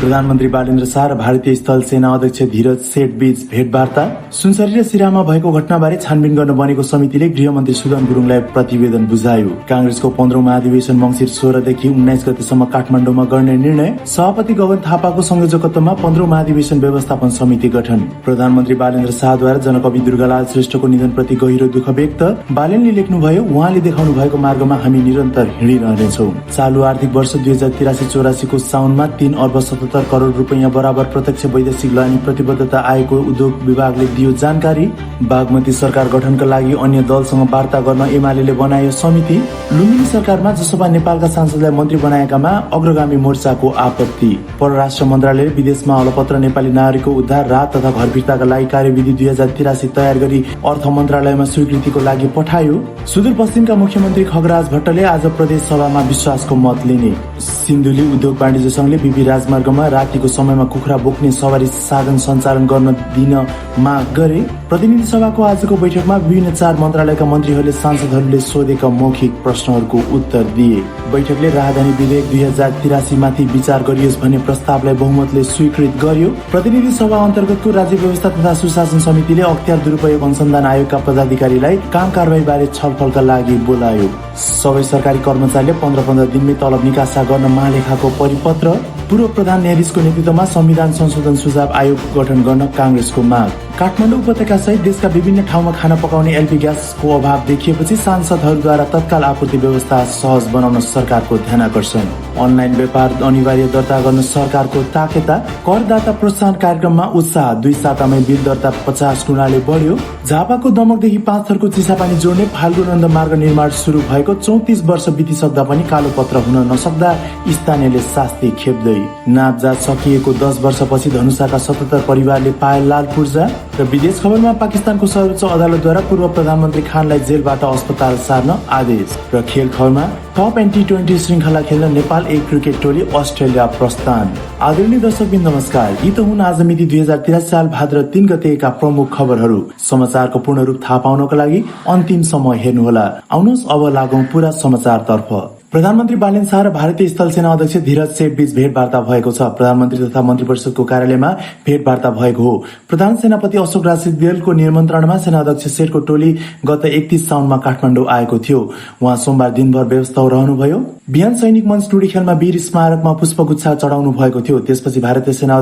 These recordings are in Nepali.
प्रधानमन्त्री बालेन्द्र शाह र भारतीय स्थल सेना अध्यक्ष धीरज सेठ बीच भेटवार्ता। सुनसरी र सिरामा भएको घटनाबारे छानबिन गर्न बनेको समितिले गृहमन्त्री सुदन गुरुङलाई प्रतिवेदन बुझायो। कांग्रेसको 15औं महाधिवेशन मंसिर 16 देखि 19 गतेसम्म काठमाडौँमा गर्ने निर्णय। सभापति गगन थापाको संयोजकत्वमा 15औं महाधिवेशन व्यवस्थापन समिति गठन। प्रधानमन्त्री बालेन्द्र शाहद्वारा जनकवि दुर्गालाल श्रेष्ठको निधनप्रति गहिरो दुःख व्यक्त। बालेनले लेख्नुभयो, उहाँले देखाउनु भएको मार्गमा हामी निरन्तर हिँडिरहनेछौँ। चालु आर्थिक वर्ष 2083-84 को साउनमा 3 अर्ब 77 करोड रुपैयाँ बराबर प्रत्यक्ष वैदेशिक लगानी प्रतिबद्धता आएको उद्योग विभागले दियो जानकारी। बागमती सरकार गठनका लागि अन्य दलसँग वार्ता गर्न एमाले बनायो समिति। लुम्बिनी सरकारमा जसपा नेपालका सांसदलाई मन्त्री बनाएकामा अग्रगामी मोर्चाको आपत्ति। परराष्ट्र मन्त्रालयले विदेशमा अलपत्र नेपाली नागरिकको उद्धार, राहत तथा घर फिर्ताका लागि कार्यविधि 2083 तयार गरी अर्थ मन्त्रालयमा स्वीकृतिको लागि पठायो। सुदूरपश्चिमका मुख्यमन्त्री खगराज भट्टले आज प्रदेश सभामा विश्वासको मत लिने। सिन्धुली उद्योग वाणिज्य संघले बीबी राजमार्गमा रातिको समयमा कुखुरा बोक्ने सवारी साधन सञ्चालन गर्न दिन माग गरे। प्रतिनिधि सभाको आजको बैठकमा विभिन्न 4 मन्त्रालयका मन्त्रीहरूले सांसदहरूले सोधेका मौखिक प्रश्नहरूको उत्तर दिए। बैठकले राजधानी विधेयक 2083 माथि विचार गरियोस् भन्ने प्रस्तावलाई बहुमतले स्वीकृत गर्यो। प्रतिनिधि सभा अन्तर्गतको राज्य व्यवस्था तथा सुशासन समितिले अख्तियार दुरुपयोग अनुसन्धान आयोगका पदाधिकारीलाई काम कारबाही बारे छलफलका लागि बोलायो। सबै सरकारी कर्मचारीले 15 दिनमै तलब निकासा गर्न महालेखाको परिपत्र। पूर्व प्रधान न्यायाधीशको नेतृत्वमा संविधान संशोधन सुझाव आयोग गठन गर्न कांग्रेसको माग। काठमाडौँ उपत्यका सहित देशका विभिन्न ठाउँमा खाना पकाउने एलपी ग्यासको अभाव देखिएपछि सांसदहरूद्वारा तत्काल आपूर्ति व्यवस्था सहज बनाउन सरकारको ध्यानकर्षण। अनलाइन व्यापार अनिवार्य दर्ता गर्न सरकारको ताकेता। करदाता प्रोत्साहन कार्यक्रममा उत्साह। 2 सातामै बिल दर्ता 50 गुणाले बढ्यो। झापाको दमकदेखि 5 थरको चिसापानी जोड्ने फाल्गुनन्द मार्ग निर्माण शुरू भएको 34 वर्ष बितिसक्दा पनि कालो पत्र हुन नसक्दा स्थानीयले शास्ति खेप्दै। नापजात सकिएको 10 वर्षपछि धनुषाका 77 परिवारले पाए लाल पूर्जा। र विदेश खबरमा पाकिस्तानको सर्वोच्च अदालतद्वारा पूर्व प्रधानमन्त्री खानलाई जेलबाट अस्पताल सार्न आदेश। र खेल खबरमा टप एन्ड टी20 श्रृङ्खला खेल्न नेपाल एक क्रिकेट टोली अस्ट्रेलिया प्रस्थान। आदरणीय दर्शकबिन नमस्कार, यी त हुन् आज मिति 2083 साल भाद्र 3 गतेका प्रमुख खबरहरू। समाचारको पूर्ण रूप थाहा पाउनको लागि अन्तिम समय हेर्नुहोला। आउनुहोस् अब लागौं पूरा समाचारतर्फ। प्रधानमन्त्री बालेन्द्र शाह र भारतीय स्थल सेना अध्यक्ष धीरज सेठ बीच भेटवार्ता भएको छ। प्रधानमन्त्री तथा मन्त्री परिषदको कार्यालयमा भेटवार्ता भएको हो। प्रधान सेनापति अशोक राज सिग्देलको निमन्त्रणमा सेना अध्यक्ष सेठको टोली गत 31 साउनमा काठमाडौँ आएको थियो। उहाँ सोमबार दिनभर व्यवस्था रहनुभयो। बिहान सैनिक मञ्च टुडी खेलमा वीर स्मारकमा पुष्पगुच्छा चढाउनु भएको थियो। त्यसपछि भारतीय सेना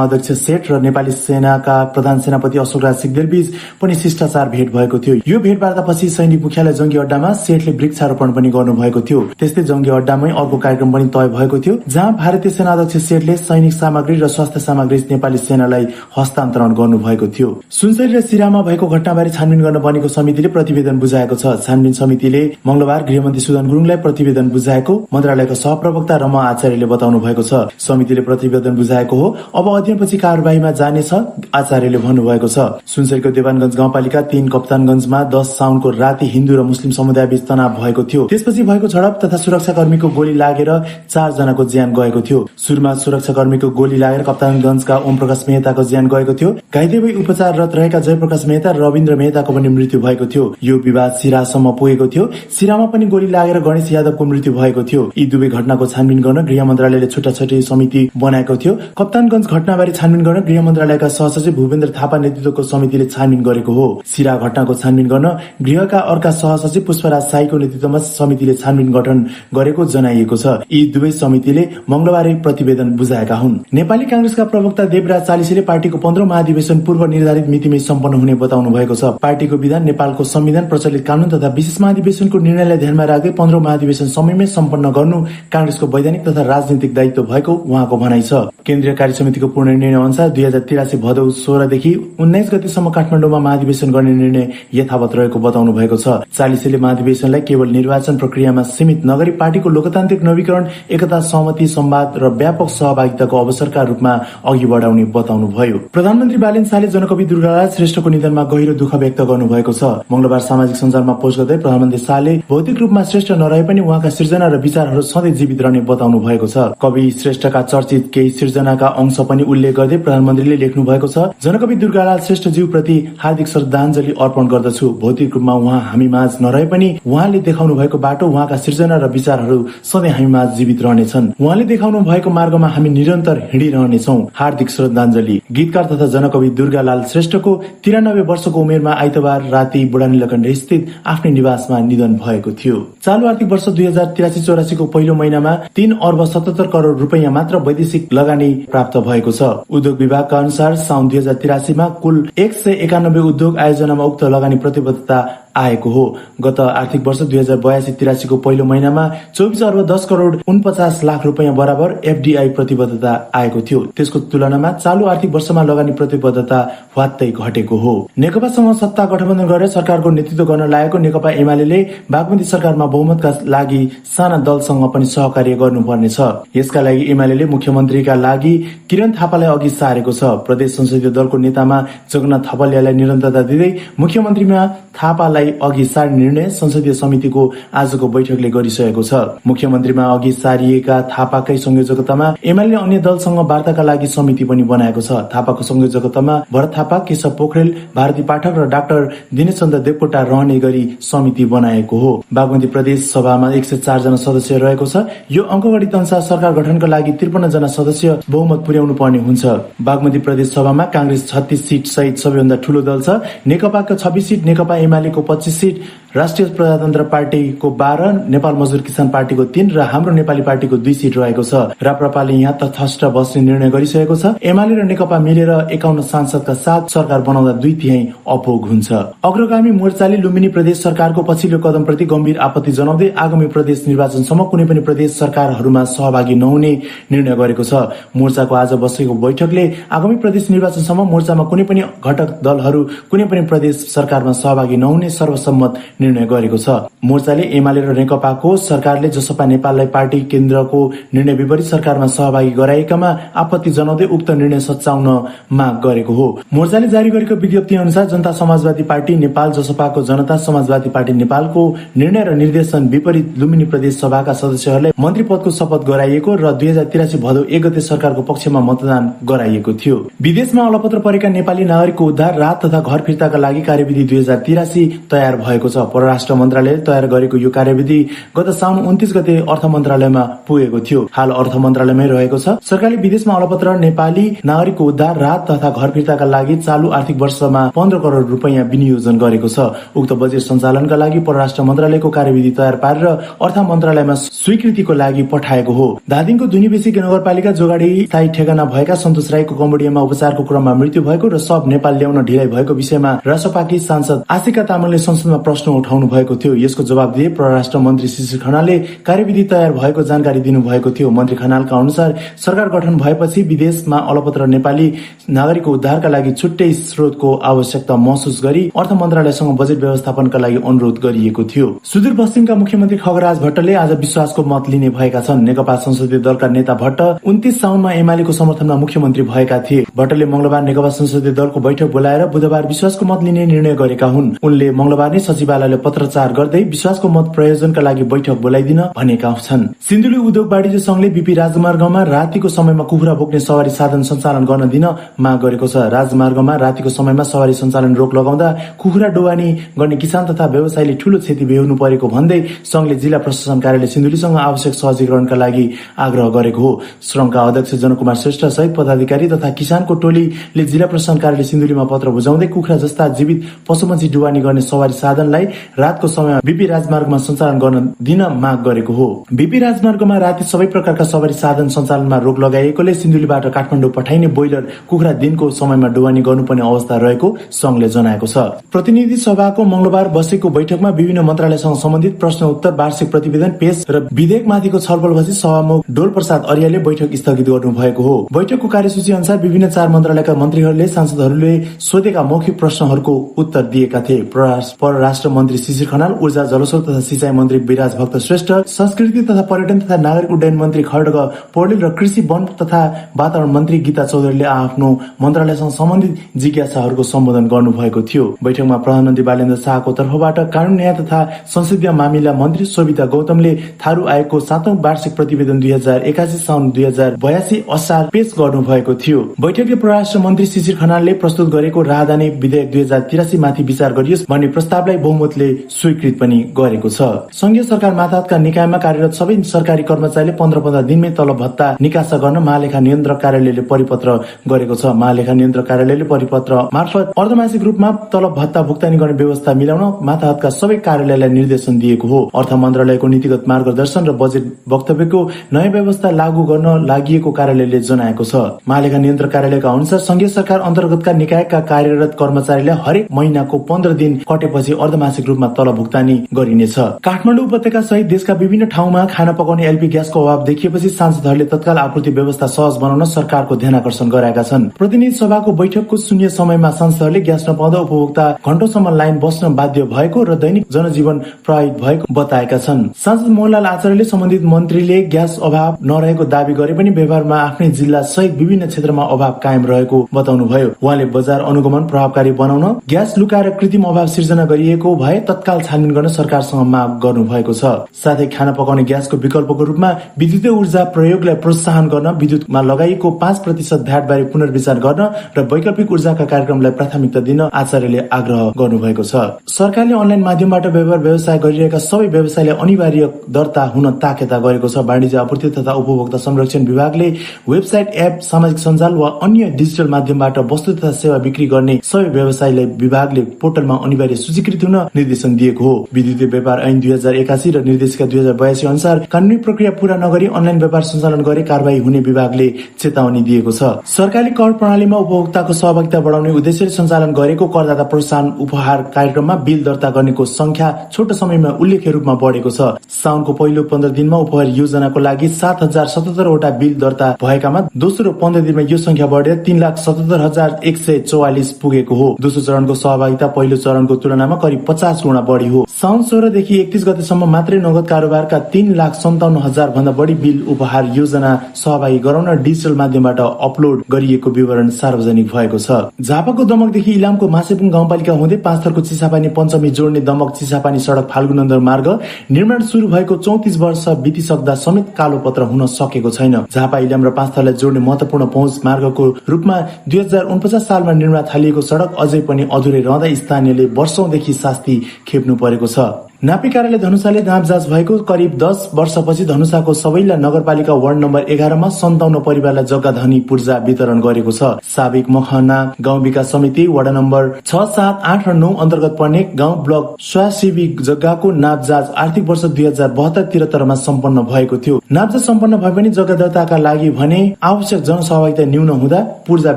अध्यक्ष सेठ र नेपाली सेनाका प्रधान सेनापति अशोक राज सिग्देल बीच पनि शिष्टाचार भेट भएको थियो। यो भेटवार्तापछि सैनिक मुख्यालय जंगी अड्डामा सेठले वृक्षारोपण पनि गर्नुभएको थियो। त्यस्तै जंगी अड्डामै अर्को कार्यक्रम पनि तय भएको थियो, जहाँ भारतीय सेना अध्यक्ष सेठले सैनिक सामग्री र स्वास्थ्य सामग्री नेपाली सेनालाई हस्तान्तरण गर्नुभएको थियो। सुनसरी र सिरामा भएको घटनाबारे छानबिन गर्न बनेको समितिले प्रतिवेदन बुझाएको छ। छानबिन समितिले मंगलबार गृहमन्त्री सुदन गुरुङलाई प्रतिवेदन बुझाएको मन्त्रालयका सहप्रवक्ता रमा आचार्यले बताउनु भएको छ। समितिले प्रतिवेदन बुझाएको हो, अब अध्ययनपछि कारबाहीमा जानेछ, आचार्यले भन्नुभएको छ। सुनसरीको देवानगञ्ज गाउँपालिका 3 कप्तानगञ्जमा 10 साउनको राति हिन्दू र मुस्लिम समुदाय बीच तनाव भएको थियो। त्यसपछि भएको झडप तथा सुरक्षाकर्मीको गोली लागेर 4 जनाको ज्यान गएको थियो। सुरुमा सुरक्षाकर्मीको गोली लागेर कप्तानगञ्जका ओम प्रकाश मेहताको ज्यान गएको थियो। घाइते भई उपचाररत रहेका जयप्रकाश मेहता र रविन्द्र मेहताको पनि मृत्यु भएको थियो। यो विवाद सिरासम्म पुगेको थियो। सिरामा पनि गोली लागेर गणेश यादवको मृत्यु भएको थियो। यी दुवै घटनाको छानबिन गर्न गृह मन्त्रालयले छुट्टा-छुट्टै समिति बनाएको थियो। कप्तानगञ्ज घटनाबारे छानबिन गर्न गृह मन्त्रालयका सहसचिव भूपेन्द्र थापा नेतृत्वको समितिले छानबिन गरेको हो। सिरा घटनाको छानबिन गर्न गृहका अर्का सहसचिव पुष्पराज साईको नेतृत्वमा समितिले छानबिन गठन गरेको जनाइएको छ। यी दुवै समितिले मंगलबारै प्रतिवेदन बुझाएका हुन्। नेपाली कांग्रेसका प्रवक्ता देवराज चालिसेले पार्टीको 15औं महाधिवेशन पूर्व निर्धारित मितिमै सम्पन्न हुने बताउनु भएको छ। पार्टीको विधान, नेपालको संविधान, प्रचलित कानून तथा विशेष महाधिवेशनको निर्णयलाई ध्यानमा राख्दै 15औं महाधिवेशन समयमै सम्पन्न गर्नु कांग्रेसको वैधानिक तथा राजनीतिक दायित्व भएको उहाँको भनाइ छ। केन्द्रीय कार्य समितिको पूर्ण निर्णय अनुसार 2083 भदौ 16 देखि 19 गतेसम्म काठमाडौँमा महाधिवेशन गर्ने निर्णय यथावत रहेको बताउनु भएको छ। चालिसेले महाधिवेशनलाई केवल निर्वाचन प्रक्रियामा सीमित नगरी पार्टीको लोकतान्त्रिक नवीकरण, एकता, सहमति, संवाद र व्यापक सहभागिताको अवसरका रूपमा अघि बढाउने बताउनु भयो। प्रधानमन्त्री बालेन्द्र शाहले जनकवि दुर्गालाल श्रेष्ठको निधनमा गहिरो दुःख व्यक्त गर्नु भएको छ। मंगलबार सामाजिक सञ्जालमा पोस्ट गर्दै प्रधानमन्त्री शाहले भौतिक रूपमा श्रेष्ठ नरहे पनि उहाँका सृजना र विचारहरू सधैँ जीवित रहने बताउनु भएको छ। कवि श्रेष्ठका चर्चित केही सृजनाका अंश पनि उल्लेख गर्दै प्रधानमन्त्रीले लेख्नु भएको छ, जनकवि दुर्गालाल श्रेष्ठज्यू प्रति हार्दिक श्रद्धाञ्जली अर्पण गर्दछु। भौतिक रूपमा उहाँ हामी माझ नरहे पनि उहाँले देखाउनु देखाउनु भएको बाटो, उहाँका सृजना र विचारहरू सधैँ हामीमा जीवित रहनेछन्। उहाँले देखाउनु भएको मार्गमा हामी निरन्तर हिँडिरहनेछौँ। हार्दिक श्रद्धाञ्जली। गीतकार तथा जनकवि दुर्गालाल श्रेष्ठको 93 वर्षको उमेरमा आइतबार राति बुढानीलकण्ठ स्थित आफ्नै निवासमा निधन भएको थियो। चालू आर्थिक वर्ष 2083-84 को पहिलो महिनामा 3 अर्ब 77 करोड रुपैयाँ मात्र वैदेशिक लगानी प्राप्त भएको छ। उद्योग विभागका अनुसार साउन 2083 मा कुल 191 उद्योग आयोजनामा उक्त लगानी प्रतिबद्धता आएको हो। गत आर्थिक वर्ष 2082-83 को पहिलो महिनामा 24 अर्ब 10 करोड 49 लाख रुपैयाँ बराबर एफडीआई प्रतिबद्धता आएको थियो। त्यसको तुलनामा चालू आर्थिक वर्षमा लगानी प्रतिबद्धता ह्वात्तै घटेको हो। नेकपासँग सत्ता गठबन्धन गरेर सरकारको नेतृत्व गर्न लागेको नेकपा एमाले बागमती सरकारमा बहुमतका लागि साना दलसँग पनि सहकार्य गर्नुपर्नेछ। यसका लागि एमाले मुख्यमन्त्रीका लागि किरण थापालाई अघि सारेको छ। प्रदेश संसदीय दलको नेतामा जगन्नाथ थपलियालाई निरन्तरता दिँदै मुख्यमन्त्रीमा थापालाई अघि सार्ने निर्णय संसदीय समितिको आजको बैठकले गरिसकेको छ। मुख्यमन्त्रीमा अघि सारिएका थापाकै संयोजकतामा एमाले अन्य दलसँग वार्ताका लागि समिति पनि बनाएको छ। थापाको संयोजकतामा भरत थापा, केशव पोखरेल, भारती पाठक र डाक्टर दिनेश चन्द्र देवकोटा रहने गरी समिति बनाएको हो। बागमती प्रदेश सभामा 104 जना सदस्य रहेको छ। यो अंकगणित अनुसार सरकार गठनका लागि 53 जना सदस्य बहुमत पुर्याउनु पर्ने हुन्छ। बागमती प्रदेश सभामा कांग्रेस 36 सीट सहित सबैभन्दा ठूलो दल छ। नेकपाको 26 सीट, नेकपा एमालेको 25 सीट, राष्ट्रिय प्रजातन्त्र पार्टीको 12, नेपाल मजदुर किसान पार्टीको 3 र हाम्रो नेपाली पार्टीको 2 सीट रहेको छ। राप्रपाले यहाँ तटस्थ बस्ने निर्णय गरिसकेको छ। एमाले र नेकपा मिलेर 51 सांसदका साथ सरकार बनाउँदा 2/3 अपोग हुन्छ। अग्रगामी मोर्चाले लुम्बिनी प्रदेश सरकारको पछिल्लो कदमप्रति गम्भीर आपत्ति जनाउँदै आगामी प्रदेश निर्वाचनसम्म कुनै पनि प्रदेश सरकारहरूमा सहभागी नहुने निर्णय गरेको छ। मोर्चाको आज बसेको बैठकले आगामी प्रदेश निर्वाचनसम्म मोर्चामा कुनै पनि घटक दलहरू कुनै पनि प्रदेश सरकारमा सहभागी नहुने सर्वसम्मत निर्णय गरेको छ। मोर्चाले एमाले र नेकपाको सरकारले जसपा नेपाललाई पार्टी केन्द्रको निर्णय विपरीत सरकारमा सहभागी गराएकामा आपत्ति जनाउँदै उक्त निर्णय सच्याउन माग गरेको हो। मोर्चाले जारी गरेको विज्ञप्ति अनुसार जनता समाजवादी पार्टी नेपाल, जसपाको जनता समाजवादी पार्टी नेपालको निर्णय र निर्देशन विपरीत लुम्बिनी प्रदेश सभाका सदस्यहरूलाई मन्त्री पदको शपथ गराइएको र 2083 भदौ 1 गते सरकारको पक्षमा मतदान गराइएको थियो। विदेशमा अलपत्र परेका नेपाली नागरिकको उद्धार, राहत तथा घर फिर्ताका लागि कार्यविधि 2083 तयार भएको छ। परराष्ट्र मन्त्रालयले तयार गरेको यो कार्यविधि गत साउन 29 गते अर्थ मन्त्रालयमा पुगेको थियो। हाल अर्थ मन्त्रालयमै रहेको छ। सरकारले विदेशमा अलपत्र नेपाली नागरिकको उद्धार, राहत तथा घर फिर्ताका लागि चालू आर्थिक वर्षमा 15 करोड रुपैयाँ विनियोजन गरेको छ। उक्त बजेट सञ्चालनका लागि परराष्ट्र मन्त्रालयको कार्यविधि तयार पारेर अर्थ मन्त्रालयमा स्वीकृतिको लागि पठाएको हो। धादिङको धुनीबेसी नगरपालिका जोगाडी स्थायी ठेगाना भएका सन्तोष राईको कम्बोडियामा उपचारको क्रममा मृत्यु भएको र सब नेपाल ल्याउन ढिलाइ भएको विषयमा रासपाकी सांसद आशिका तामाङले संसदमा प्रश्न उठाउनु भएको थियो। यसको जवाब दिए परराष्ट्र मन्त्री शिशिर खनालले कार्यविधि तयार भएको जानकारी दिनुभएको थियो। मन्त्री खनालका अनुसार सरकार गठन भएपछि विदेशमा अलपत्र नेपाली नागरिकको उद्धारका लागि छुट्टै स्रोतको आवश्यकता महसुस गरी अर्थ मन्त्रालयसँग बजेट व्यवस्थापनका लागि अनुरोध गरिएको थियो। सुदूरपश्चिमका मुख्यमन्त्री खगराज भट्टले आज विश्वासको मत लिने भएका छन्। नेकपा संसदीय दलका नेता भट्ट 29 साउनमा एमालेको समर्थनमा मुख्यमन्त्री भएका थिए। भट्टले मंगलबार नेकपा संसदीय दलको बैठक बोलाएर बुधबार विश्वासको मत लिने निर्णय गरेका हुन्। उनले मंगलबार नै सचिवालयले पत्रचार गर्दै विश्वासको मत प्रयोजनका लागि बैठक बोलाइदिन भनेका छन्। सिन्धुली उद्योग वाणिज्य संघले बीपी राजमार्गमा रातिको समयमा कुखुरा बोक्ने सवारी साधन सञ्चालन गर्न दिन माग गरेको छ। राजमार्गमा रातिको समयमा सवारी सञ्चालन रोक लगाउँदा कुखुरा डुवानी गर्ने किसान तथा व्यवसायीले ठूलो क्षति बेहोर्नु परेको भन्दै संघले जिल्ला प्रशासन कार्यालय सिन्धुलीसँग आवश्यक सहजीकरणका लागि आग्रह गरेको हो। श्रमका अध्यक्ष जनकुमार श्रेष्ठ सहित पदाधिकारी तथा किसानको टोलीले जिल्ला प्रशासन कार्यालय सिन्धुलीमा पत्र बुझाउँदै कुखुरा जस्ता जीवित पशुपक्षी डुवानी गर्ने सवारी साधनलाई रातको समयमा बीपी राजमार्गमा सञ्चालन गर्न दिन माग गरेको हो। बीपी राजमार्गमा राति सबै प्रकारका सवारी साधन सञ्चालनमा रोक लगाइएकोले सिन्धुलीबाट काठमाडौँ पठाइने बोइलर कुखुरा दिनको समयमा डुवानी गर्नुपर्ने अवस्था रहेको संघले जनाएको छ। प्रतिनिधि सभाको मंगलबार बसेको बैठकमा विभिन्न मन्त्रालयसँग सम्बन्धित प्रश्न उत्तर, वार्षिक प्रतिवेदन पेश र विधेयकमाथिको छलफलपछि सभामुख डोल प्रसाद अर्यालले बैठक स्थगित गर्नु भएको हो। बैठकको कार्यसूची अनुसार विभिन्न 4 मन्त्रालयका मन्त्रीहरूले सांसदहरूले सोधेका मौखिक प्रश्नहरूको उत्तर दिएका थिए। परराष्ट्र मन्त्री शिशिर खनाल, ऊर्जा जलस्रोत तथा सिंचाई मन्त्री विराज भक्त श्रेष्ठ, संस्कृति तथा पर्यटन तथा नागरिक उड्डयन मन्त्री खड्ग पौडेल र कृषि, वन तथा वातावरण मन्त्री गीता चौधरीले आफ्नो मन्त्रालयसँग सम्बन्धित जिज्ञासाहरूको सम्बोधन गर्नुभएको थियो। बैठकमा प्रधानमन्त्री बालेन्द्र शाहको तर्फबाट कानून न्याय तथा संसदीय मामिला मन्त्री सोभिता गौतमले थारू आयोगको 7औं वार्षिक प्रतिवेदन 2081 साउन 2082 असार पेश गर्नुभएको थियो। बैठकले परराष्ट्र मन्त्री शिशिर खनालले प्रस्तुत गरेको राहदानी विधेयक 2083 माथि विचार गरियोस् भन्ने प्रस्तावलाई बहुमतले स्वीकृत पनि गरेको छ। संघीय सरकार मातहतका निकायमा कार्यरत सबै सरकारी कर्मचारीले 15 दिनमै तलब भत्ता निकासा गर्न महालेखा नियन्त्रक कार्यालयले परिपत्र गरेको छ। महालेखा नियन्त्रक कार्यालयले परिपत्र मार्फत अर्धमासिक रूपमा तलब भत्ता भुक्तानी गर्ने व्यवस्था मिलाउन मातहतका सबै कार्यालयलाई निर्देशन दिएको हो। अर्थ मन्त्रालयको नीतिगत मार्गदर्शन र बजेट वक्तव्यको नयाँ व्यवस्था लागू गर्न लागि कार्यालयले जनाएको छ। महालेखा नियन्त्रक कार्यालयका अनुसार संघीय सरकार अन्तर्गतका निकायका कार्यरत कर्मचारीले हरेक महिनाको 15 दिन कटेपछि अर्धमासिक रूपमा तलब भुक्तानी गरिनेछ। काठमाडौँ उपत्यका सहित देशका विभिन्न ठाउँमा खाना पकाउने एलपी ग्यासको अभाव देखिएपछि सांसदहरूले तत्काल आपूर्ति व्यवस्था सहज बनाउन सरकारको ध्यानाकर्षण गराएका छन्। प्रतिनिधि सभाको बैठकको शून्य समयमा सांसदहरूले ग्यास नपाउँदा उपभोक्ता घण्टौसम्म लाइन बस्न बाध्य भएको र दैनिक जनजीवन प्रभावित भएको बताएका छन्। सांसद मोहनलाल आचार्यले सम्बन्धित मन्त्रीले ग्यास अभाव नरहेको दावी गरे पनि व्यवहारमा आफ्नै जिल्ला सहित विभिन्न क्षेत्रमा अभाव कायम रहेको बताउनुभयो। उहाँले बजार अनुगमन प्रभावकारी बनाउन ग्यास लुकाएर कृत्रिम अभाव सिर्जना गरिएको भए तत्काल छानबिन गर्न सरकारसँग माग गर्नु भएको छ। साथै खाना पकाउने ग्यासको विकल्पको रूपमा विद्युतीय ऊर्जा प्रयोगलाई प्रोत्साहन गर्न विद्युतमा लगाइएको 5% भ्याट बारे पुनर्विचार गर्न र वैकल्पिक ऊर्जाका कार्यक्रमलाई प्राथमिकता दिन आचार्यले आग्रह गर्नुभएको छ। सरकारले अनलाइन माध्यमबाट व्यवसाय गरिरहेका सबै व्यवसायलाई अनिवार्य दर्ता हुन ताकेता गरेको छ। वाणिज्य आपूर्ति तथा उपभोक्ता संरक्षण विभागले वेबसाइट, एप, सामाजिक सञ्जाल वा अन्य डिजिटल माध्यमबाट वस्तु तथा सेवा बिक्री गर्ने सबै व्यवसायीलाई विभागले पोर्टलमा अनिवार्य सूचीकृत हुन निर्देशन दिएको हो। विद्युतीय व्यापार ऐन 2081 र निर्देशिका 2082 अनुसार कानूनी प्रक्रिया पूरा नगरी अनलाइन व्यापार सञ्चालन गरे कारबाही हुने विभागले चेतावनी दिएको छ। सरकारले कर प्रणालीमा उपभोक्ताको सहभागिता बढाउने उद्देश्यले सञ्चालन गरेको करदाता प्रोत्साहन उपहार कार्यक्रममा बिल दर्ता गर्नेको संख्या छोटो समयमा उल्लेख्य रूपमा बढेको छ। साउनको पहिलो 15 दिनमा उपहार योजनाको लागि 7077 वटा बिल दर्ता भएकामा दोस्रो 15 दिनमा यो संख्या बढेर 3,77,144 पुगेको हो। दोस्रो चरणको सहभागिता पहिलो चरणको तुलनामा करिब 50 गुणा बढी हो। साउन 16 देखि 31 गतेसम्म मात्रै नगद कारोबारका 3,57,000 भन्दा बढी बिल उपहार योजना सहभागी गराउन डिजिटल माध्यमबाट अपलोड गरिएको विवरण सार्वजनिक भएको छ। झापाको दमकदेखि इलामको मासेपुङ गाउँपालिका हुँदै पाँचथरको चिसापानी पञ्चमी जोड्ने दमक चिसापानी सड़क फाल्गुनन्दर मार्ग निर्माण शुरू भएको 34 वर्ष बितिसक्दा समेत कालो पत्र हुन सकेको छैन। झापा इलाम र पाँचथरलाई जोड्ने महत्वपूर्ण पहुँच मार्गको रूपमा 2049 सालमा निर्माण थालिएको सड़क अझै पनि अधुरै रहँदा स्थानीयले वर्षौंदेखि शास्ति खेप्नु परेको छ। नापी कार्यालय धनुषाले जाँच भएको करिब 10 वर्षपछि धनुषाको सबैला नगरपालिका वार्ड नम्बर 11 मा 57 परिवारलाई जग्गा धनी पूर्जा वितरण गरेको छ। साबिक मखना गाउँ विकास समिति वडा नम्बर 6, 7, 8 र 9 अन्तर्गत पर्ने गाउँ ब्लक स्वयंसेवी जग्गाको नापजाँच आर्थिक वर्ष 2072-73 मा सम्पन्न भएको थियो। नापजाँच सम्पन्न भए पनि जग्गा दर्ताका लागि भने आवश्यक जनसहभागिता न्यून हुँदा पूर्जा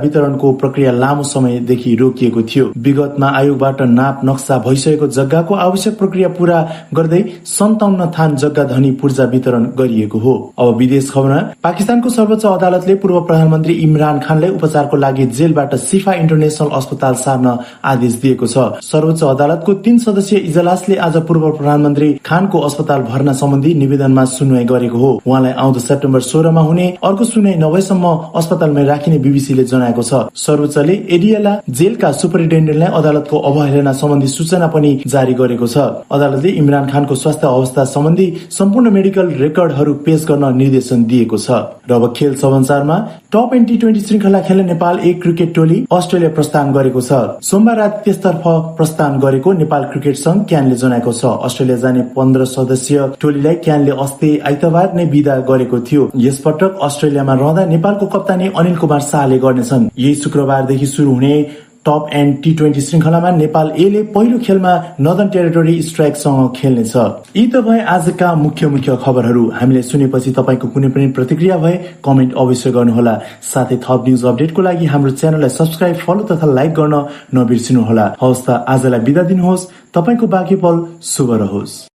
वितरणको प्रक्रिया लामो समयदेखि रोकिएको थियो। विगतमा आयोगबाट नाप नक्सा भइसकेको जग्गाको आवश्यक प्रक्रिया पूरा गर्दै 57 थान जग्गा धनी पूर्जा वितरण गरिएको हो। अब विदेश खबरमा पाकिस्तानको सर्वोच्च अदालतले पूर्व प्रधानमन्त्री इमरान खानलाई उपचारको लागि जेलबाट सिफा इन्टरनेशनल अस्पताल सार्न आदेश दिएको छ। सर्वोच्च अदालतको 3 सदस्यीय इजलासले आज पूर्व प्रधानमन्त्री खानको अस्पताल भर्ना सम्बन्धी निवेदनमा सुनवाई गरेको हो। उहाँलाई आउँदो सेप्टेम्बर 16 मा हुने अर्को सुनवाई नभएसम्म अस्पतालमा राखिने बीबीसीले जनाएको छ। सर्वोच्चले एडियाला जेलका सुपरिन्टेन्डेन्टलाई अदालतको अवहेलना सम्बन्धी सूचना पनि जारी गरेको छ। अदालतले इमरान खानको स्वास्थ्य अवस्था सम्बन्धी सम्पूर्ण मेडिकल रेकर्डहरू पेश गर्न निर्देशन दिएको छ। र अब खेल समाचारमा टप एन्ड टी20 श्रृंखला खेल्न नेपाल एक क्रिकेट टोली अस्ट्रेलिया प्रस्थान गरेको छ। सोमबार राति त्यसतर्फ प्रस्थान गरेको नेपाल क्रिकेट संघ क्यानले जनाएको छ। अस्ट्रेलिया जाने 15 सदस्यीय टोलीलाई क्यानले अस्ति आइतबार नै विदा गरेको थियो। यसपटक अस्ट्रेलियामा रहँदा नेपालको कप्तानी अनिल कुमार शाहले गर्नेछन्। यही शुक्रबारदेखि शुरू हुने टप एन्ड टी20 श्रृंखलामा नेपाल एले पहिलो खेलमा नर्दर्न टेरिटोरी स्ट्राइकसँग खेल्नेछ। यी त भए आजका मुख्य खबरहरू। हामीले सुनेपछि तपाईको कुनै पनि प्रतिक्रिया भए कमेन्ट अवश्य गर्नुहोला। साथै थप न्यूज अपडेटको लागि हाम्रो च्यानललाई सब्स्क्राइब, फलो तथा लाइक गर्न नबिर्सिनुहोला। हवस् त आजलाई बिदा दिनुहोस्। तपाईको बाँकी पल शुभ रहोस्।